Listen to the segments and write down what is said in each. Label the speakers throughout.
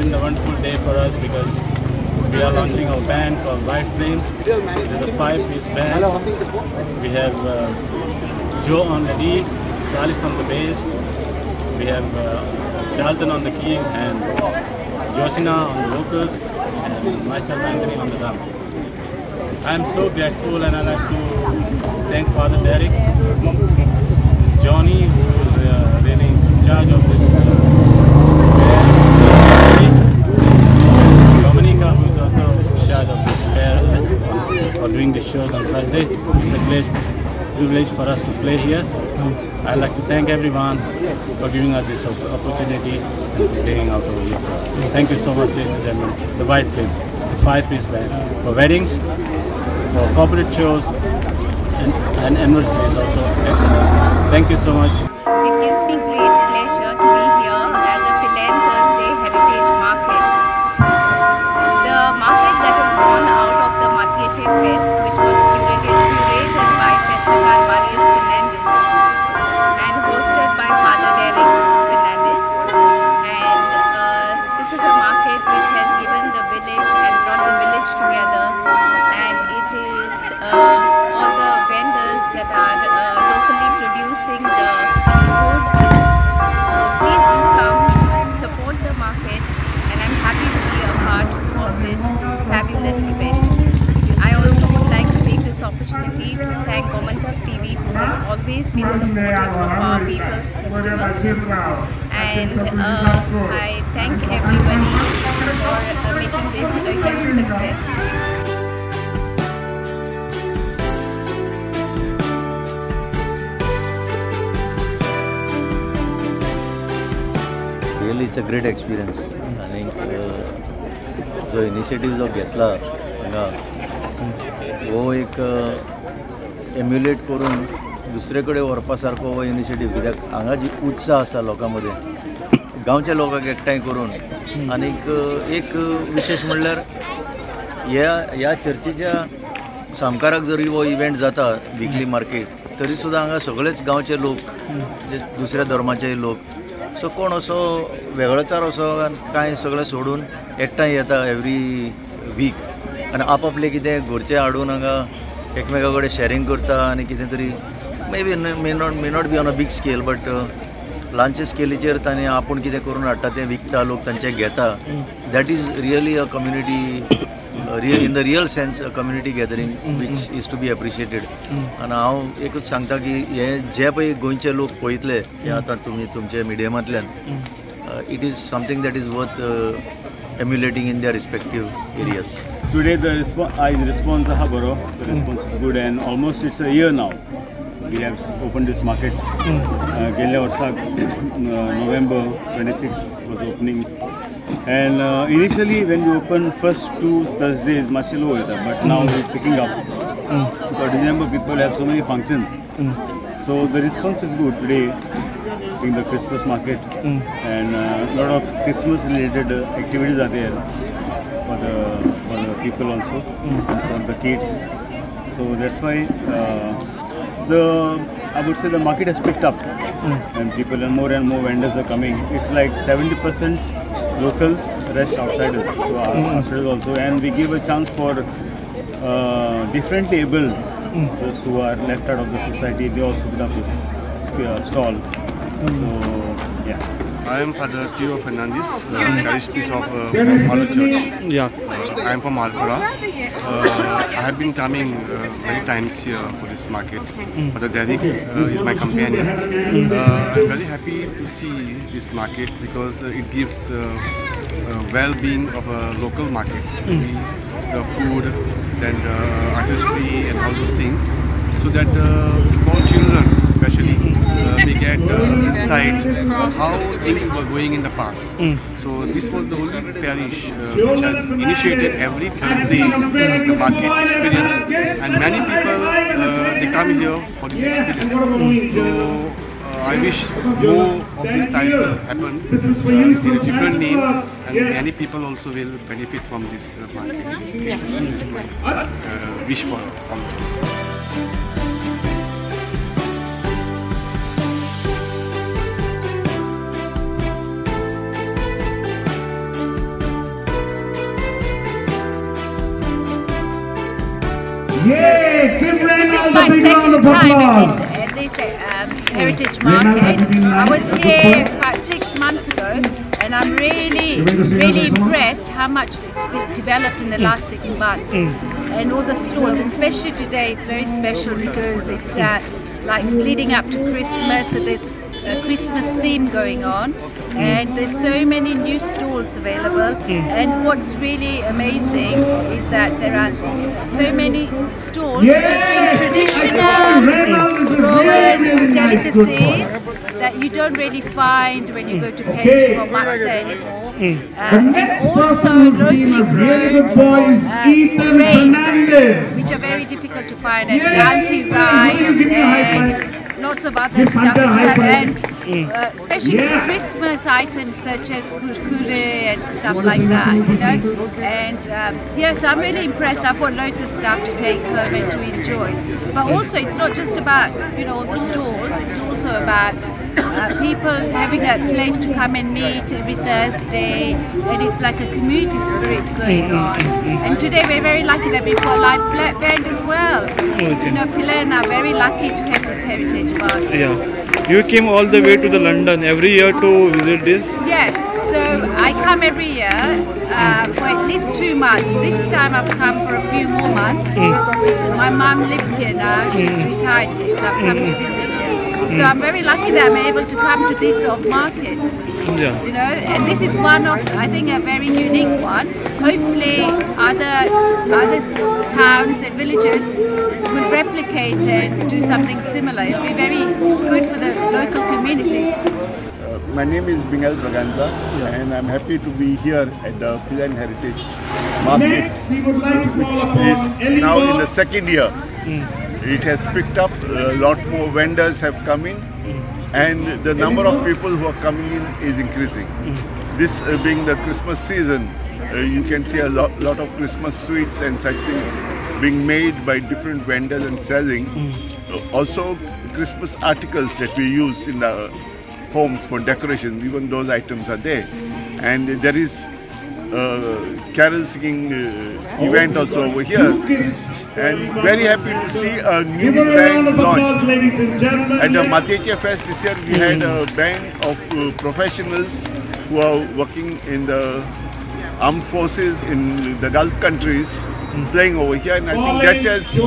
Speaker 1: been a wonderful day for us because we are launching our band called White Flames. It is a 5-piece band. We have Joe on the lead, Salis on the bass. We have Dalton on the keys and Josina on the vocals and myself, Anthony, on the drum. I am so grateful and I like to thank Father Derek, Johnny, who is really in charge of this band, Gomantak, who is also in charge of this fair for doing the shows on Thursday. It's a great privilege for us to play here. I'd like to thank everyone for giving us this opportunity and playing out over here. Thank you so much, ladies and gentlemen. The White Flame, the 5-piece band for weddings, for corporate shows, and anniversaries also. Excellent. Thank you so much.
Speaker 2: It gives me great pleasure to be here at the Pilern Thursday Heritage Market. The market that is born out of the Matyeche Fest, which was curated by Festival Marius Fernandez and hosted by Father Derek Fernandez. And this is a market which has given the village and brought the village together, and it is all the vendors that are locally producing the goods. So please do come, support the market, and I'm happy to be a part of this fabulous event. I also would like to take this opportunity to thank Gomantak TV, who has always been supportive of our people's festivals, and I thank everybody for making this a huge success.
Speaker 3: Really, it's a great experience. I think जो initiative जो घेतला हांगा वो एक emulate करून दुसरे कडेन व्हरपा सारको हो इनिशिएटिव्ह, कित्याक हांगा जी उत्साह आसा लोकां मदें गांवच्या लोकांक एकठांय करून, आनीक एक विशेष म्हणल्यार ह्या चर्चीच्या सामकाराक जरी हो इव्हेंट जाता विकली मार्केट, तरी सुद्दां हांगा सगळेच गांवचे लोक, दुसऱ्या धर्माचे लोक, सो कोण असो वेगळोचार असो कांय सगळें सोडून एकठांय येता एवरी वीक आनी आपआपले कितें घरचें हाडून हांगा एकमेका कडेन शेअरिंग करता आनी कितें तरी may not be on a big scale, but ल्हानशे स्केलीचेर तांणी आपूण कितें करून हाडटा तें विकता, लोक तांचे घेता. That is really a community, in the real sense a community gathering which is to be appreciated. आनी हांव एकूच सांगता की हे जे पळय गोंयचे लोक पळयतले हे आतां तुमी तुमचे मिडियमांतल्यान, it is something that is worth emulating in their respective areas.
Speaker 1: Today the response aha baro, the response is good and almost it's a year now we have opened this market. Gelya varsak November 26th was opening, and initially when we opened first 2 Thursdays much low, but now it's picking up. But December people have so many functions, so the response is good today in the Christmas market, and a lot of Christmas related activities are there for the people also, for the kids. So that's why I would say the market has picked up, and people and more vendors are coming. It's like 70% locals, rest outsiders, so outsiders also, and we give a chance for differently able, those who are left out of the society, they also put up this stall. So yeah.
Speaker 4: I am Father Theo Fernandez, parish priest of Pilern Church. I am from Alpura. I have been coming many times here for this market. Father Derek is my companion. I am very happy to see this market because it gives well-being of a local market. The food, then the artistry and all those things, so that small children especially they get insight of how things were going in the past. So this was the only parish which has initiated every Thursday the market experience, and many people they come here for this experience. So I wish more of this type will happen in a different name, and many people also will benefit from this market. This is my wish for
Speaker 2: This is my second time at this heritage market. I was here about 6 months ago, and I'm really impressed how much it's been developed in the last 6 months. And all the stalls, and especially today, it's very special because it's like leading up to Christmas, so there's a Christmas theme going on, and there's so many new stalls available. And what's really amazing is that there are so many stalls just doing traditional Goan delicacies that you don't really find when you go to Page or Matsa anymore. And also locally grown grains, which are very difficult to find, and Yanti rice and lots of other stuff as well, and especially Christmas items such as kurkure and stuff like that, you know. And yeah, so I'm really impressed. I've got loads of stuff to take home and to enjoy. But also, it's not just about, you know, all the stores. It's also about people having a place to come and meet every Thursday, and it's like a community spirit going on. And today we're very lucky that we've got live black band as well. You know, Pilern are very lucky to have this heritage market.
Speaker 5: Yeah. You came all the way to the London every year to visit this?
Speaker 2: Yes, so I come every year for at least 2 months. This time I've come for a few more months because my mum lives here now. She's retired here, so I've come to visit here. So I'm very lucky that I'm able to come to these sort of markets.
Speaker 5: Yeah.
Speaker 2: You know, and this is one of, I think, a very unique one. Hopefully other towns and villages will replicate and do something similar. It'll be very good for the local communities.
Speaker 6: My name is and I'm happy to be here at the Pilern Heritage Market.
Speaker 7: Next, we would like to call upon
Speaker 6: It's now in the second year. It has picked up, a lot more vendors have come in, and the number of people who are coming in is increasing. This being the Christmas season, you can see a lot of Christmas sweets and such things being made by different vendors and selling. Also Christmas articles that we use in the homes for decoration, even those items are there. And there is a carol singing event also over here. And very happy to see a new band launch. At the Matyeche Fest this year, we had a band of professionals who are working in the armed forces in the Gulf countries playing over here, and I think that has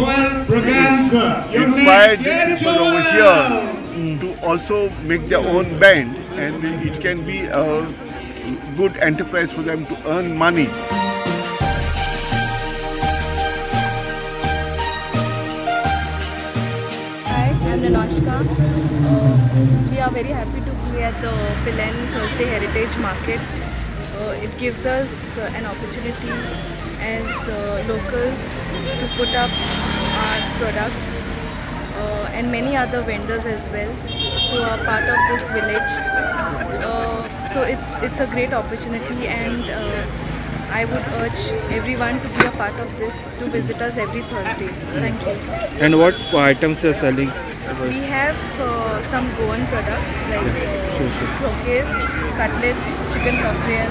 Speaker 6: inspired people over here to also make their own band, and it can be a good enterprise for them to earn money.
Speaker 8: We are very happy to be at the Pilern Thursday Heritage Market. It gives us an opportunity as locals to put up our products and many other vendors as well who are part of this village. So it's a great opportunity, and I would urge everyone to be a part of this, to visit us every Thursday. Thank you.
Speaker 5: And what items you are selling?
Speaker 8: We have some Goan products like croquettes, cutlets, chicken cocktail,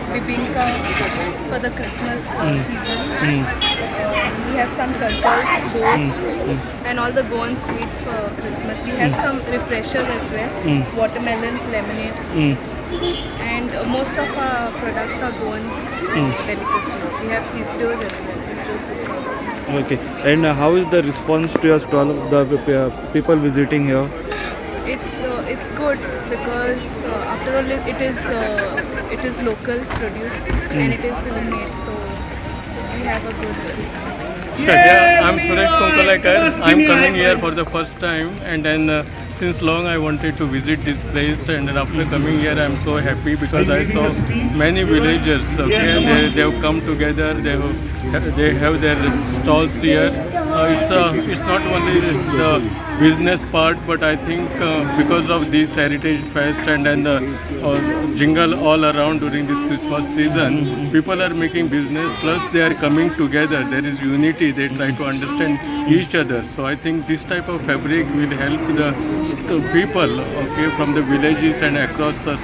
Speaker 8: bibinka for the Christmas season. We have some turtles, bows, and all the Goan sweets for Christmas. We have some refreshers as well, watermelon, lemonade, and most of our products are Goan delicacies. We have tisros as well, tisro soup.
Speaker 5: Okay, and how is the response to your stall, the people visiting here?
Speaker 8: It's good because after all it is local produce and it is homemade, so we have a good response.
Speaker 9: Yeah, I'm Suresh Konkalekar. I'm coming here for the first time, and then since long I wanted to visit this place, and then after coming here I'm so happy because I saw many villagers. Okay, they have come together. They have their stalls here. It's not only the business part, but I think because of this Heritage Fest and then the jingle all around during this Christmas season, people are making business, plus they are coming together. There is unity, they try to understand each other. So I think this type of fabric will help the people, okay, from the villages and across the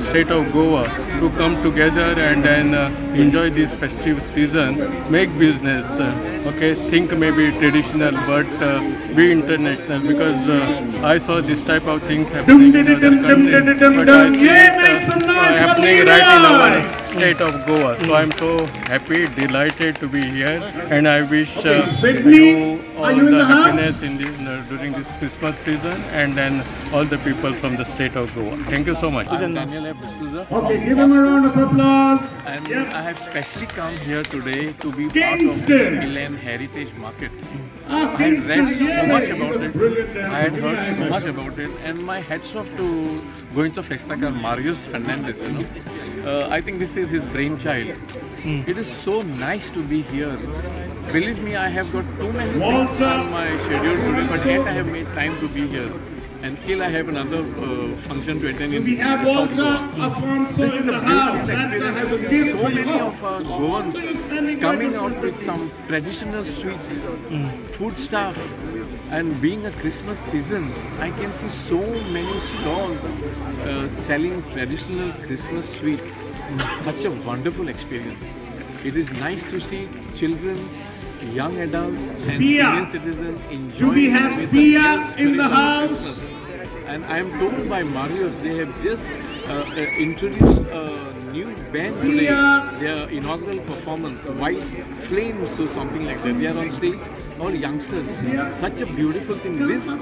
Speaker 9: state of Goa to come together and then enjoy this festive season, make business, okay, think maybe traditional but be international, because I saw this type of things happening in other countries, but I see it happening right in our state of Goa. So I'm so happy, delighted to be here, and I wish you all the happiness in this, during this Christmas season, and then all the people from the state of Goa. Thank you so much.
Speaker 7: Okay, give him a round of applause.
Speaker 10: And I have specially come here today to be part of this Pilern Heritage Market. I had read so much about it, I had heard so much about it, and my hats off to Gomantak Festagar Marius Fernandez, you know. I think this is his brainchild. It is so nice to be here. Believe me, I have got too many things on my schedule today, but yet I have made time to be here. And still I have another function to attend in South Goa. This is the beautiful experience to see so many of our Goans coming out with some traditional sweets, food stuff, and being a Christmas season, I can see so many stalls selling traditional Christmas sweets. Such a wonderful experience. It is nice to see children, young adults and senior citizens enjoying.
Speaker 7: Do we have Sia in the house?
Speaker 10: Christmas. And I am told by Marius, they have just introduced a new band today. Their inaugural performance, White Flames or something like that. They are on stage, all youngsters. Such a beautiful thing. This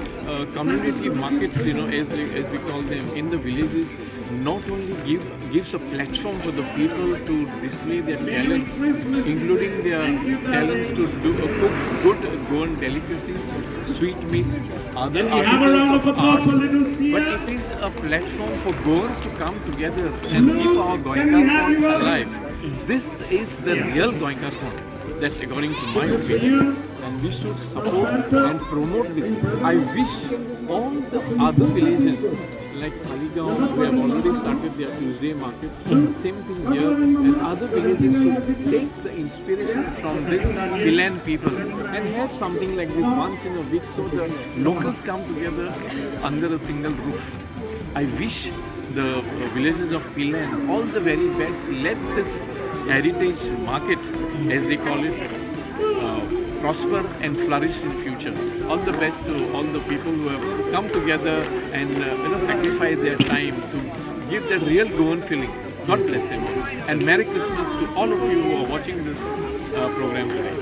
Speaker 10: community markets, you know, as we call them, in the villages, not only gives a platform for the people to display their talents, including their talents to cook good Goan delicacies, sweetmeats, other articles of art, but it is a platform for Goans to come together and keep our Gomantak alive. This is the real Gomantak. That's according to my opinion, and we should support and promote this. I wish all the other villages like Saligaon, we have already started their Tuesday markets. Same thing here, and other villages should take the inspiration from this Pilern people and have something like this once in a week, so the locals come together under a single roof. I wish the villages of Pilern all the very best. Let this heritage market, as they call it, prosper and flourish in future. All the best to all the people who have come together and sacrifice their time to give that real Goan feeling. God bless them. And Merry Christmas to all of you who are watching this program today.